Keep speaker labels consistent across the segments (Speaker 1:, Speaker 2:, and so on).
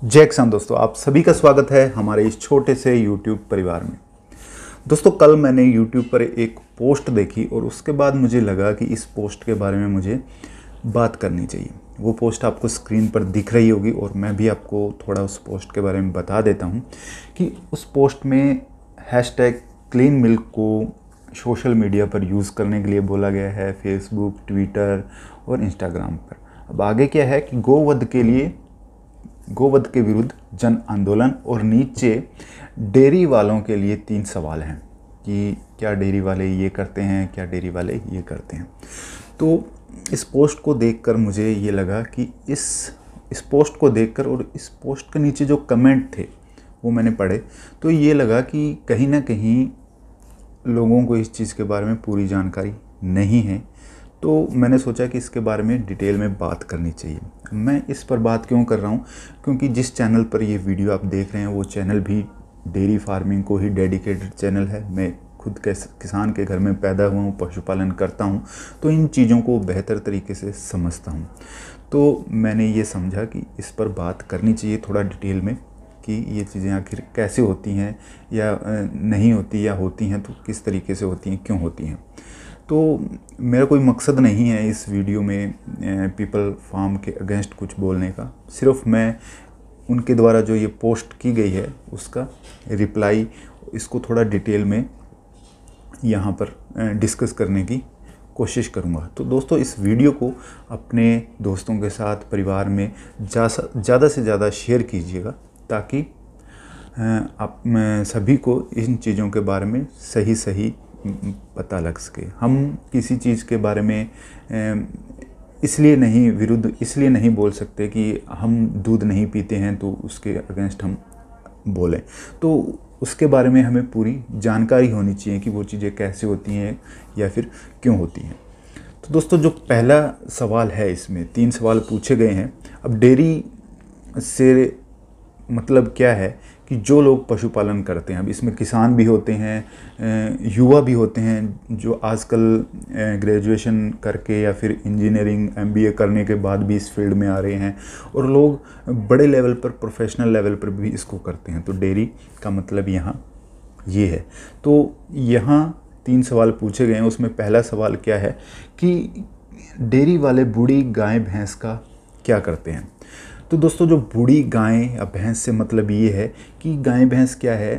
Speaker 1: जय किसान दोस्तों, आप सभी का स्वागत है हमारे इस छोटे से YouTube परिवार में। दोस्तों, कल मैंने YouTube पर एक पोस्ट देखी और उसके बाद मुझे लगा कि इस पोस्ट के बारे में मुझे बात करनी चाहिए। वो पोस्ट आपको स्क्रीन पर दिख रही होगी और मैं भी आपको थोड़ा उस पोस्ट के बारे में बता देता हूँ कि उस पोस्ट में #क्लीन मिल्क को सोशल मीडिया पर यूज़ करने के लिए बोला गया है, फेसबुक, ट्विटर और इंस्टाग्राम पर। अब आगे क्या है कि गोवध के विरुद्ध जन आंदोलन और नीचे डेयरी वालों के लिए 3 सवाल हैं कि क्या डेयरी वाले ये करते हैं, क्या डेयरी वाले ये करते हैं। तो इस पोस्ट को देखकर मुझे ये लगा कि इस पोस्ट को देखकर और इस पोस्ट के नीचे जो कमेंट थे वो मैंने पढ़े, तो ये लगा कि कहीं ना कहीं लोगों को इस चीज़ के बारे में पूरी जानकारी नहीं है। तो मैंने सोचा कि इसके बारे में डिटेल में बात करनी चाहिए। मैं इस पर बात क्यों कर रहा हूँ, क्योंकि जिस चैनल पर ये वीडियो आप देख रहे हैं वो चैनल भी डेयरी फार्मिंग को ही डेडिकेटेड चैनल है। मैं खुद किसान के घर में पैदा हुआ हूँ, पशुपालन करता हूँ, तो इन चीज़ों को बेहतर तरीके से समझता हूँ। तो मैंने ये समझा कि इस पर बात करनी चाहिए थोड़ा डिटेल में कि ये चीज़ें आखिर कैसे होती हैं या नहीं होती, या होती हैं तो किस तरीके से होती हैं, क्यों होती हैं। तो मेरा कोई मकसद नहीं है इस वीडियो में पीपल फार्म के अगेंस्ट कुछ बोलने का। सिर्फ मैं उनके द्वारा जो ये पोस्ट की गई है उसका रिप्लाई, इसको थोड़ा डिटेल में यहाँ पर डिस्कस करने की कोशिश करूँगा। तो दोस्तों, इस वीडियो को अपने दोस्तों के साथ, परिवार में ज़्यादा से ज़्यादा शेयर कीजिएगा ताकि आप सभी को इन चीज़ों के बारे में सही पता लग सके। हम किसी चीज़ के बारे में इसलिए नहीं बोल सकते कि हम दूध नहीं पीते हैं तो उसके अगेंस्ट हम बोलें। तो उसके बारे में हमें पूरी जानकारी होनी चाहिए कि वो चीज़ें कैसे होती हैं या फिर क्यों होती हैं। तो दोस्तों, जो पहला सवाल है, इसमें 3 सवाल पूछे गए हैं। अब डेयरी से मतलब क्या है कि जो लोग पशुपालन करते हैं, अब इसमें किसान भी होते हैं, युवा भी होते हैं जो आजकल ग्रेजुएशन करके या फिर इंजीनियरिंग MBA करने के बाद भी इस फील्ड में आ रहे हैं, और लोग बड़े लेवल पर, प्रोफेशनल लेवल पर भी इसको करते हैं। तो डेयरी का मतलब यहाँ ये है। तो यहाँ 3 सवाल पूछे गए हैं। उसमें पहला सवाल क्या है कि डेयरी वाले बूढ़ी गाय भैंस का क्या करते हैं। तो दोस्तों, जो बूढ़ी गाय या भैंस से मतलब ये है कि गाय भैंस क्या है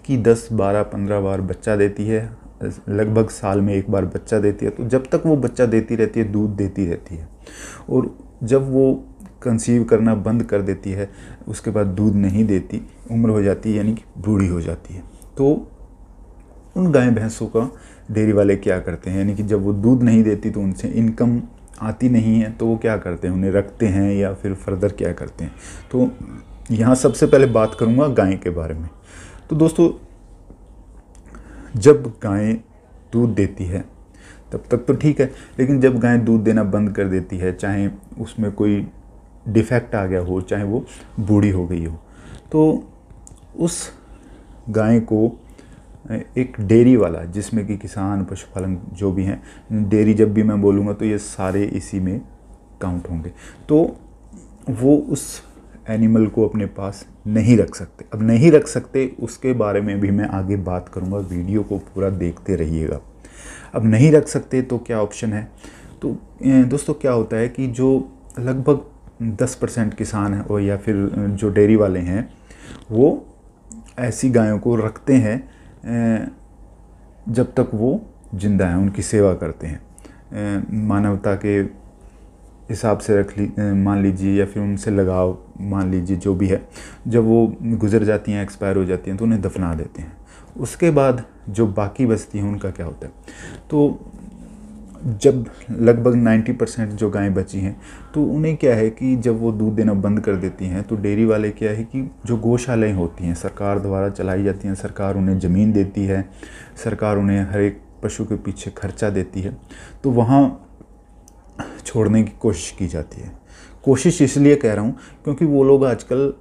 Speaker 1: कि 10, 12, 15 बार बच्चा देती है, लगभग साल में एक बार बच्चा देती है। तो जब तक वो बच्चा देती रहती है, दूध देती रहती है, और जब वो कंसीव करना बंद कर देती है उसके बाद दूध नहीं देती, उम्र हो जाती है, यानी कि बूढ़ी हो जाती है। तो उन गाय भैंसों का डेयरी वाले क्या करते हैं, यानी कि जब वो दूध नहीं देती तो उनसे इनकम आती नहीं है, तो वो क्या करते हैं, उन्हें रखते हैं या फिर फर्दर क्या करते हैं। तो यहाँ सबसे पहले बात करूँगा गाय के बारे में। तो दोस्तों, जब गाय दूध देती है तब तक तो ठीक है, लेकिन जब गाय दूध देना बंद कर देती है, चाहे उसमें कोई डिफेक्ट आ गया हो, चाहे वो बूढ़ी हो गई हो, तो उस गाय को एक डेयरी वाला, जिसमें कि किसान, पशुपालन जो भी हैं, डेयरी जब भी मैं बोलूँगा तो ये सारे इसी में काउंट होंगे, तो वो उस एनिमल को अपने पास नहीं रख सकते। अब नहीं रख सकते, उसके बारे में भी मैं आगे बात करूँगा, वीडियो को पूरा देखते रहिएगा। अब नहीं रख सकते तो क्या ऑप्शन है। तो दोस्तों, क्या होता है कि जो लगभग 10% किसान हैं और या फिर जो डेयरी वाले हैं, वो ऐसी गायों को रखते हैं जब तक वो जिंदा हैं, उनकी सेवा करते हैं, मानवता के हिसाब से मान लीजिए, या फिर उनसे लगाव मान लीजिए, जो भी है। जब वो गुजर जाती हैं, एक्सपायर हो जाती हैं, तो उन्हें दफना देते हैं। उसके बाद जो बाकी बचती हैं उनका क्या होता है। तो जब लगभग 90% जो गायें बची हैं, तो उन्हें क्या है कि जब वो दूध देना बंद कर देती हैं, तो डेयरी वाले क्या है कि जो गौशालाएं होती हैं, सरकार द्वारा चलाई जाती हैं, सरकार उन्हें ज़मीन देती है, सरकार उन्हें हर एक पशु के पीछे खर्चा देती है, तो वहाँ छोड़ने की कोशिश की जाती है। कोशिश इसलिए कह रहा हूँ क्योंकि वो लोग आजकल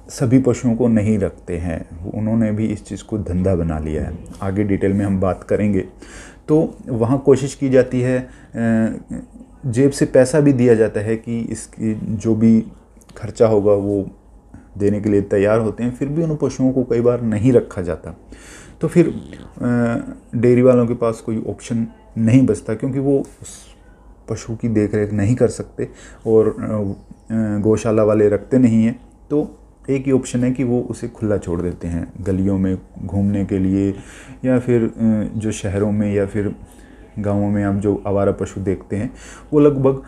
Speaker 1: सभी पशुओं को नहीं रखते हैं, उन्होंने भी इस चीज़ को धंधा बना लिया है। आगे डिटेल में हम बात करेंगे। तो वहाँ कोशिश की जाती है, जेब से पैसा भी दिया जाता है कि इसकी जो भी खर्चा होगा वो देने के लिए तैयार होते हैं, फिर भी उन पशुओं को कई बार नहीं रखा जाता। तो फिर डेयरी वालों के पास कोई ऑप्शन नहीं बचता, क्योंकि वो उस पशु की देख रेख नहीं कर सकते और गौशाला वाले रखते नहीं हैं। तो एक ही ऑप्शन है कि वो उसे खुला छोड़ देते हैं गलियों में घूमने के लिए, या फिर जो शहरों में या फिर गाँवों में आप जो आवारा पशु देखते हैं वो लगभग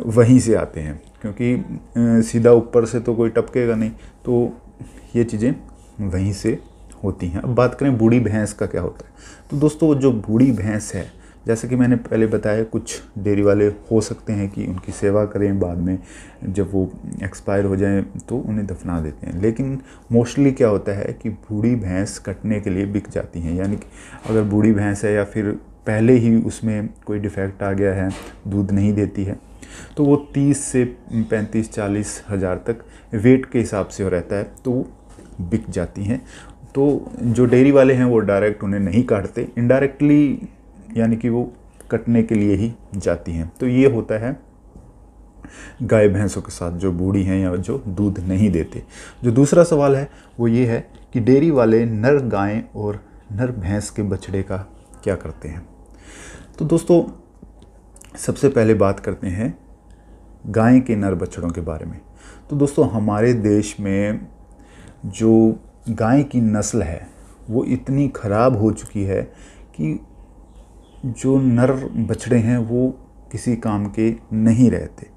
Speaker 1: वहीं से आते हैं, क्योंकि सीधा ऊपर से तो कोई टपकेगा नहीं, तो ये चीज़ें वहीं से होती हैं। अब बात करें बूढ़ी भैंस का क्या होता है। तो दोस्तों जो बूढ़ी भैंस है, जैसे कि मैंने पहले बताया, कुछ डेयरी वाले हो सकते हैं कि उनकी सेवा करें, बाद में जब वो एक्सपायर हो जाएं तो उन्हें दफना देते हैं। लेकिन मोस्टली क्या होता है कि बूढ़ी भैंस कटने के लिए बिक जाती हैं। यानी कि अगर बूढ़ी भैंस है या फिर पहले ही उसमें कोई डिफेक्ट आ गया है, दूध नहीं देती है, तो वो 30 से 35-40 हज़ार तक वेट के हिसाब से हो रहता है, तो वो बिक जाती हैं। तो जो डेयरी वाले हैं वो डायरेक्ट उन्हें नहीं काटते, इनडायरेक्टली यानी कि वो कटने के लिए ही जाती हैं। तो ये होता है गाय भैंसों के साथ जो बूढ़ी हैं या जो दूध नहीं देते। जो दूसरा सवाल है वो ये है कि डेयरी वाले नर गाय और नर भैंस के बछड़े का क्या करते हैं। तो दोस्तों सबसे पहले बात करते हैं गाय के नर बछड़ों के बारे में। तो दोस्तों हमारे देश में जो गाय की नस्ल है वो इतनी ख़राब हो चुकी है कि जो नर बछड़े हैं वो किसी काम के नहीं रहते।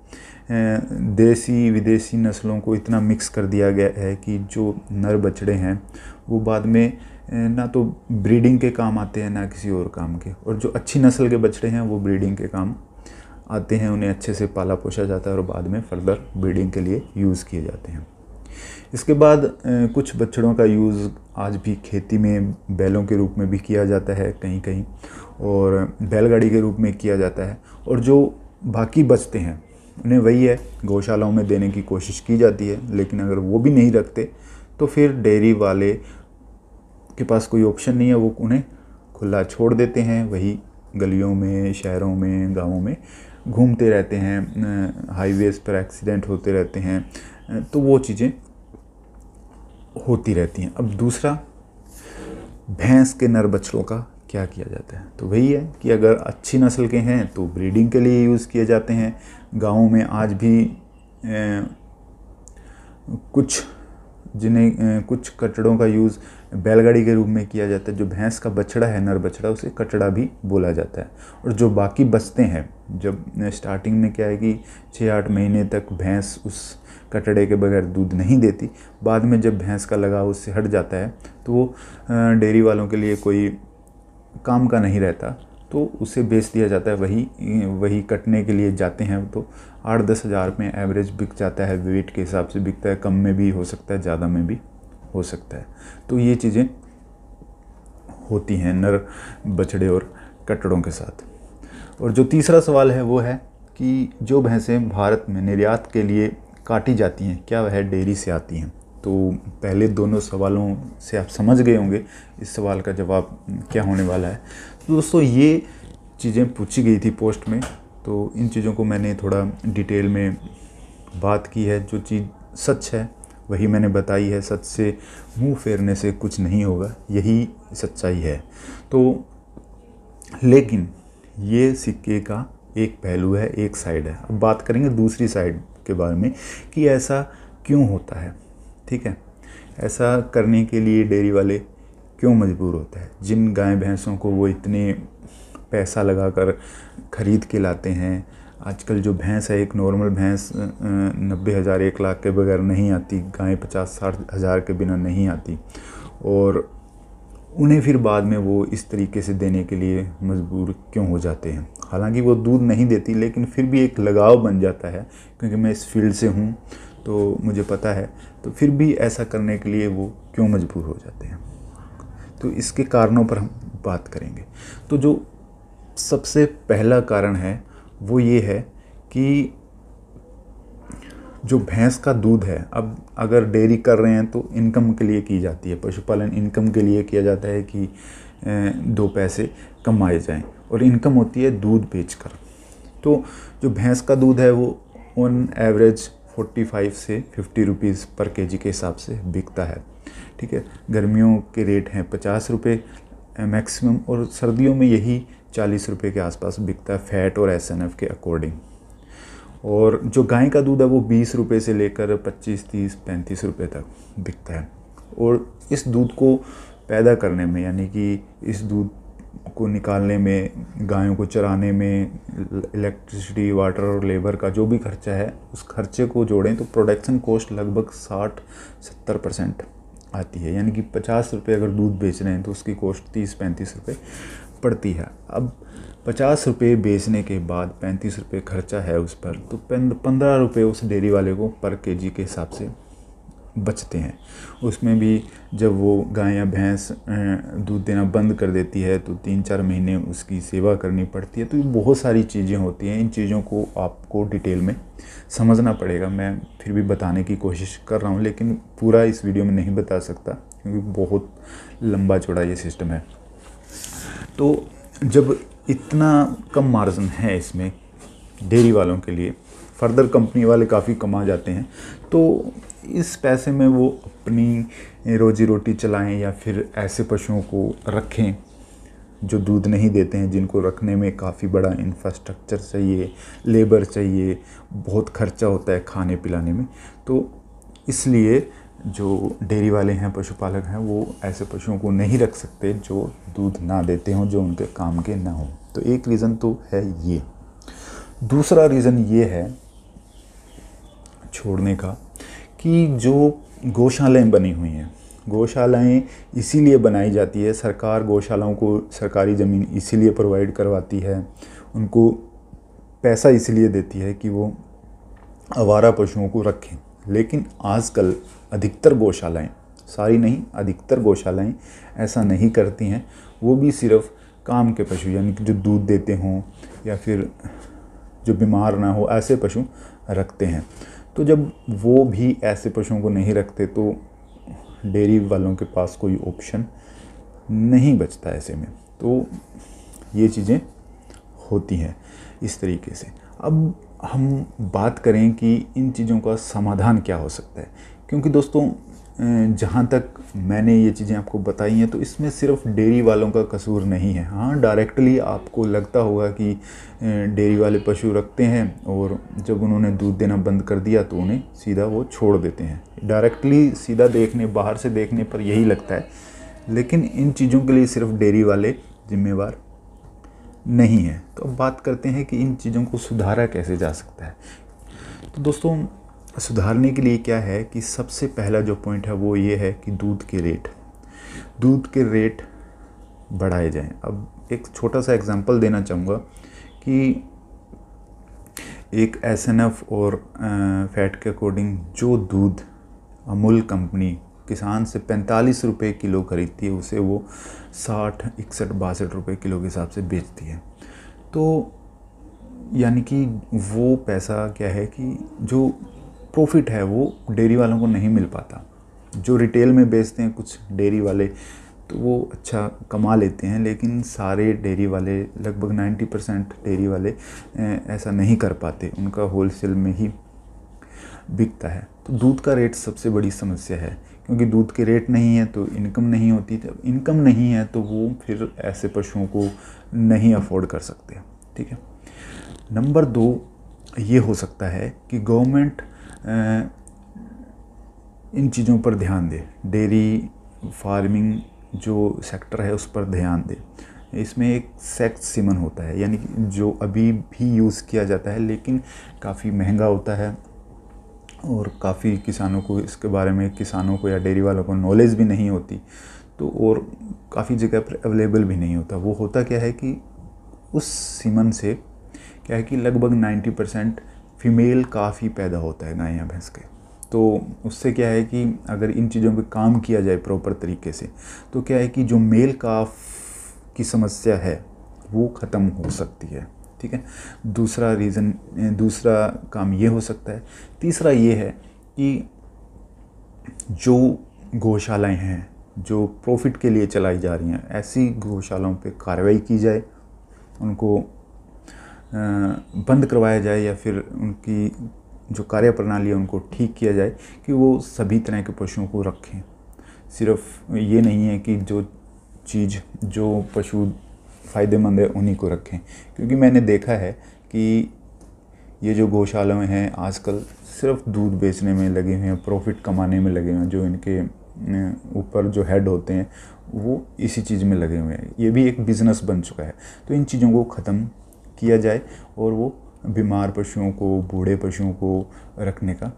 Speaker 1: देसी विदेशी नस्लों को इतना मिक्स कर दिया गया है कि जो नर बछड़े हैं वो बाद में ना तो ब्रीडिंग के काम आते हैं ना किसी और काम के, और जो अच्छी नस्ल के बछड़े हैं वो ब्रीडिंग के काम आते हैं, उन्हें अच्छे से पाला पोसा जाता है और बाद में फर्दर ब्रीडिंग के लिए यूज़ किए जाते हैं। इसके बाद कुछ बछड़ों का यूज़ आज भी खेती में बैलों के रूप में भी किया जाता है कहीं कहीं, और बैलगाड़ी के रूप में किया जाता है, और जो बाकी बचते हैं उन्हें वही है गौशालाओं में देने की कोशिश की जाती है। लेकिन अगर वो भी नहीं रखते तो फिर डेयरी वाले के पास कोई ऑप्शन नहीं है, वो उन्हें खुला छोड़ देते हैं, वही गलियों में, शहरों में, गाँवों में घूमते रहते हैं, हाईवेज़ पर एक्सीडेंट होते रहते हैं, तो वो चीज़ें होती रहती हैं। अब दूसरा, भैंस के नर बछड़ों का क्या किया जाता है। तो वही है कि अगर अच्छी नस्ल के हैं तो ब्रीडिंग के लिए यूज़ किए जाते हैं। गाँवों में आज भी कुछ कटड़ों का यूज़ बैलगाड़ी के रूप में किया जाता है। जो भैंस का बछड़ा है, नर बछड़ा, उसे कटड़ा भी बोला जाता है। और जो बाकी बचते हैं, जब स्टार्टिंग में क्या है कि 6-8 महीने तक भैंस उस कटड़े के बगैर दूध नहीं देती, बाद में जब भैंस का लगाव उससे हट जाता है तो वो डेयरी वालों के लिए कोई काम का नहीं रहता, तो उसे बेच दिया जाता है। वही कटने के लिए जाते हैं तो 8-10 हज़ार में एवरेज बिक जाता है, वेट के हिसाब से बिकता है, कम में भी हो सकता है, ज़्यादा में भी हो सकता है। तो ये चीज़ें होती हैं नर बछड़े और कटड़ों के साथ। और जो तीसरा सवाल है वो है कि जो भैंसें भारत में निर्यात के लिए काटी जाती हैं, क्या वह डेयरी से आती हैं। तो पहले दोनों सवालों से आप समझ गए होंगे इस सवाल का जवाब क्या होने वाला है। तो दोस्तों ये चीज़ें पूछी गई थी पोस्ट में, तो इन चीज़ों को मैंने थोड़ा डिटेल में बात की है। जो चीज़ सच है वही मैंने बताई है। सच से मुंह फेरने से कुछ नहीं होगा, यही सच्चाई है। तो लेकिन ये सिक्के का एक पहलू है, एक साइड है। अब बात करेंगे दूसरी साइड के बारे में कि ऐसा क्यों होता है। ठीक है, ऐसा करने के लिए डेयरी वाले क्यों मजबूर होते हैं। जिन गाय भैंसों को वो इतने पैसा लगाकर ख़रीद के लाते हैं, आजकल जो भैंस है, एक नॉर्मल भैंस 90,000 1 लाख के बगैर नहीं आती, गाय 50-60 हज़ार के बिना नहीं आती, और उन्हें फिर बाद में वो इस तरीके से देने के लिए मजबूर क्यों हो जाते हैं। हालांकि वो दूध नहीं देती, लेकिन फिर भी एक लगाव बन जाता है, क्योंकि मैं इस फील्ड से हूँ तो मुझे पता है। तो फिर भी ऐसा करने के लिए वो क्यों मजबूर हो जाते हैं, तो इसके कारणों पर हम बात करेंगे। तो जो सबसे पहला कारण है वो ये है कि जो भैंस का दूध है, अब अगर डेयरी कर रहे हैं तो इनकम के लिए की जाती है, पशुपालन इनकम के लिए किया जाता है कि 2 पैसे कमाए जाएं, और इनकम होती है दूध बेचकर। तो जो भैंस का दूध है वो ऑन एवरेज 45 से 50 रुपीज़ पर केजी के हिसाब से बिकता है। ठीक है, गर्मियों के रेट हैं 50 रुपये मैक्सिमम, और सर्दियों में यही 40 रुपये के आसपास बिकता है फैट और SNF के अकॉर्डिंग। और जो गाय का दूध है वो 20 रुपये से लेकर 25, 30, 35 रुपये तक बिकता है। और इस दूध को पैदा करने में, यानी कि इस दूध को निकालने में, गायों को चराने में इलेक्ट्रिसिटी, वाटर और लेबर का जो भी खर्चा है, उस खर्चे को जोड़ें तो प्रोडक्शन कॉस्ट लगभग 60-70% आती है। यानी कि 50 रुपये अगर दूध बेच रहे हैं तो उसकी कॉस्ट 30-35 रुपये पड़ती है। अब 50 रुपये बेचने के बाद 35 रुपये खर्चा है उस पर, तो 15 रुपये उस डेयरी वाले को पर केजी के हिसाब से बचते हैं। उसमें भी जब वो गाय या भैंस दूध देना बंद कर देती है तो 3-4 महीने उसकी सेवा करनी पड़ती है। तो ये बहुत सारी चीज़ें होती हैं, इन चीज़ों को आपको डिटेल में समझना पड़ेगा। मैं फिर भी बताने की कोशिश कर रहा हूँ, लेकिन पूरा इस वीडियो में नहीं बता सकता क्योंकि बहुत लंबा चौड़ा ये सिस्टम है। तो जब इतना कम मार्जिन है इसमें डेयरी वालों के लिए, फर्दर कंपनी वाले काफ़ी कमा जाते हैं, तो इस पैसे में वो अपनी रोजी रोटी चलाएं या फिर ऐसे पशुओं को रखें जो दूध नहीं देते हैं, जिनको रखने में काफ़ी बड़ा इंफ्रास्ट्रक्चर चाहिए, लेबर चाहिए, बहुत खर्चा होता है खाने पिलाने में। तो इसलिए जो डेयरी वाले हैं, पशुपालक हैं, वो ऐसे पशुओं को नहीं रख सकते जो दूध ना देते हों, जो उनके काम के ना हों। तो एक रीज़न तो है ये। दूसरा रीज़न ये है छोड़ने का कि जो गौशालाएं बनी हुई हैं, गौशालाएं इसीलिए बनाई जाती है, सरकार गौशालाओं को सरकारी ज़मीन इसीलिए प्रोवाइड करवाती है, उनको पैसा इसलिए देती है कि वो आवारा पशुओं को रखें। लेकिन आजकल अधिकतर गौशालाएं, सारी नहीं, अधिकतर गौशालाएं ऐसा नहीं करती हैं। वो भी सिर्फ काम के पशु, यानी कि जो दूध देते हों या फिर जो बीमार ना हो, ऐसे पशु रखते हैं। तो जब वो भी ऐसे पशुओं को नहीं रखते तो डेयरी वालों के पास कोई ऑप्शन नहीं बचता ऐसे में। तो ये चीज़ें होती हैं इस तरीके से। अब हम बात करें कि इन चीज़ों का समाधान क्या हो सकता है, क्योंकि दोस्तों जहाँ तक मैंने ये चीज़ें आपको बताई हैं तो इसमें सिर्फ डेयरी वालों का कसूर नहीं है। हाँ, डायरेक्टली आपको लगता होगा कि डेयरी वाले पशु रखते हैं और जब उन्होंने दूध देना बंद कर दिया तो उन्हें सीधा वो छोड़ देते हैं। डायरेक्टली सीधा देखने, बाहर से देखने पर यही लगता है, लेकिन इन चीज़ों के लिए सिर्फ डेयरी वाले जिम्मेवार नहीं है। तो अब बात करते हैं कि इन चीज़ों को सुधारा कैसे जा सकता है। तो दोस्तों, सुधारने के लिए क्या है कि सबसे पहला जो पॉइंट है वो ये है कि दूध के रेट बढ़ाए जाएं। अब एक छोटा सा एग्जांपल देना चाहूँगा कि एक SNF और फैट के अकॉर्डिंग जो दूध अमूल कंपनी किसान से 45 रुपये किलो खरीदती है, उसे वो 60, 61, 62 रुपये किलो के हिसाब से बेचती है। तो यानी कि वो पैसा क्या है कि जो प्रॉफिट है वो डेयरी वालों को नहीं मिल पाता। जो रिटेल में बेचते हैं कुछ डेयरी वाले तो वो अच्छा कमा लेते हैं, लेकिन सारे डेयरी वाले, लगभग 90% डेयरी वाले ऐसा नहीं कर पाते, उनका होलसेल में ही बिकता है। तो दूध का रेट सबसे बड़ी समस्या है, क्योंकि दूध के रेट नहीं है तो इनकम नहीं होती। जब इनकम नहीं है तो वो फिर ऐसे पशुओं को नहीं अफोर्ड कर सकते। ठीक है। नंबर 2 ये हो सकता है कि गवर्नमेंट इन चीज़ों पर ध्यान दे, डेयरी फार्मिंग जो सेक्टर है उस पर ध्यान दे। इसमें एक सेक्स सीमन होता है, यानी कि जो अभी भी यूज़ किया जाता है लेकिन काफ़ी महंगा होता है और काफ़ी किसानों को इसके बारे में, किसानों को या डेयरी वालों को नॉलेज भी नहीं होती, तो और काफ़ी जगह पर अवेलेबल भी नहीं होता। वो होता क्या है कि उस सीमन से क्या है कि लगभग 90% फीमेल काफ़ी पैदा होता है गाय या भैंस के। तो उससे क्या है कि अगर इन चीज़ों पे काम किया जाए प्रॉपर तरीके से तो क्या है कि जो मेल काफ की समस्या है वो ख़त्म हो सकती है। ठीक है। दूसरा काम ये हो सकता है। तीसरा ये है कि जो गौशालाएं हैं जो प्रॉफिट के लिए चलाई जा रही हैं, ऐसी गौशालाओं पे कार्रवाई की जाए, उनको बंद करवाया जाए या फिर उनकी जो कार्यप्रणाली है उनको ठीक किया जाए कि वो सभी तरह के पशुओं को रखें। सिर्फ ये नहीं है कि जो पशु फ़ायदेमंद है उन्हीं को रखें, क्योंकि मैंने देखा है कि ये जो गौशालाएं हैं आजकल सिर्फ दूध बेचने में लगे हुए हैं, प्रॉफिट कमाने में लगे हुए हैं। जो इनके ऊपर जो हेड होते हैं वो इसी चीज़ में लगे हुए हैं। ये भी एक बिज़नेस बन चुका है। तो इन चीज़ों को ख़त्म किया जाए और वो बीमार पशुओं को, बूढ़े पशुओं को रखने का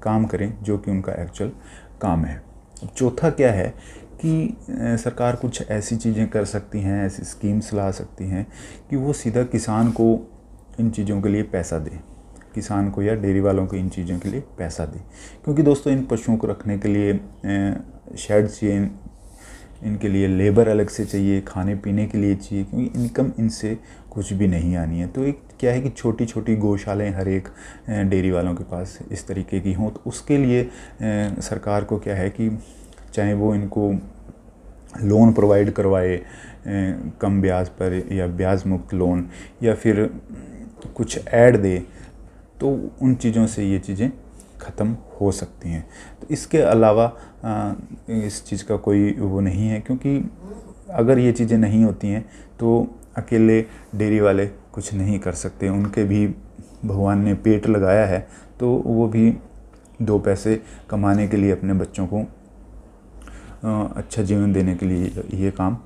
Speaker 1: काम करें, जो कि उनका एक्चुअल काम है। चौथा क्या है कि सरकार कुछ ऐसी चीज़ें कर सकती हैं, ऐसी स्कीम्स ला सकती हैं कि वो सीधा किसान को इन चीज़ों के लिए पैसा दे, किसान को या डेयरी वालों को इन चीज़ों के लिए पैसा दे। क्योंकि दोस्तों इन पशुओं को रखने के लिए शेड चाहिए, इनके लिए लेबर अलग से चाहिए, खाने पीने के लिए चाहिए, क्योंकि इनकम इनसे कुछ भी नहीं आनी है। तो एक क्या है कि छोटी छोटी गौशालाएं हर एक डेयरी वालों के पास इस तरीके की हों, तो उसके लिए सरकार को क्या है कि चाहे वो इनको लोन प्रोवाइड करवाए कम ब्याज पर या ब्याज मुक्त लोन, या फिर कुछ ऐड दे, तो उन चीज़ों से ये चीज़ें ख़त्म हो सकती हैं। तो इसके अलावा इस चीज़ का कोई वो नहीं है, क्योंकि अगर ये चीज़ें नहीं होती हैं तो अकेले डेयरी वाले कुछ नहीं कर सकते। उनके भी भगवान ने पेट लगाया है, तो वो भी दो पैसे कमाने के लिए, अपने बच्चों को अच्छा जीवन देने के लिए ये काम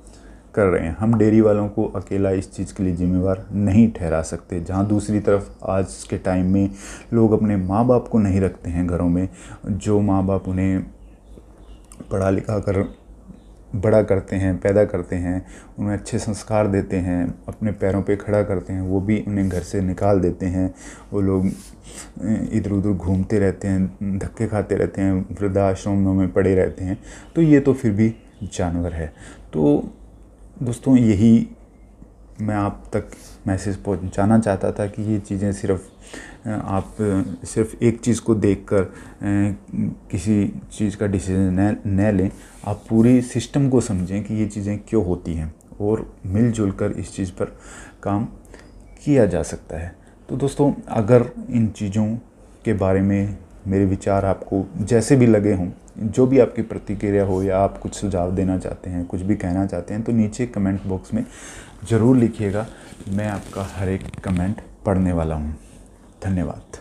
Speaker 1: कर रहे हैं। हम डेयरी वालों को अकेला इस चीज़ के लिए जिम्मेवार नहीं ठहरा सकते। जहाँ दूसरी तरफ आज के टाइम में लोग अपने माँ बाप को नहीं रखते हैं घरों में, जो माँ बाप उन्हें पढ़ा लिखा कर बड़ा करते हैं, पैदा करते हैं, उन्हें अच्छे संस्कार देते हैं, अपने पैरों पे खड़ा करते हैं, वो भी उन्हें घर से निकाल देते हैं। वो लोग इधर उधर घूमते रहते हैं, धक्के खाते रहते हैं, वृद्धाश्रमों में पड़े रहते हैं। तो ये तो फिर भी जानवर है। तो दोस्तों यही मैं आप तक मैसेज पहुंचाना चाहता था कि ये चीज़ें आप सिर्फ एक चीज़ को देखकर किसी चीज़ का डिसीजन न लें। आप पूरी सिस्टम को समझें कि ये चीज़ें क्यों होती हैं, और मिलजुल कर इस चीज़ पर काम किया जा सकता है। तो दोस्तों अगर इन चीज़ों के बारे में मेरे विचार आपको जैसे भी लगे हों, जो भी आपकी प्रतिक्रिया हो, या आप कुछ सुझाव देना चाहते हैं, कुछ भी कहना चाहते हैं, तो नीचे कमेंट बॉक्स में ज़रूर लिखिएगा। मैं आपका हर एक कमेंट पढ़ने वाला हूँ। धन्यवाद।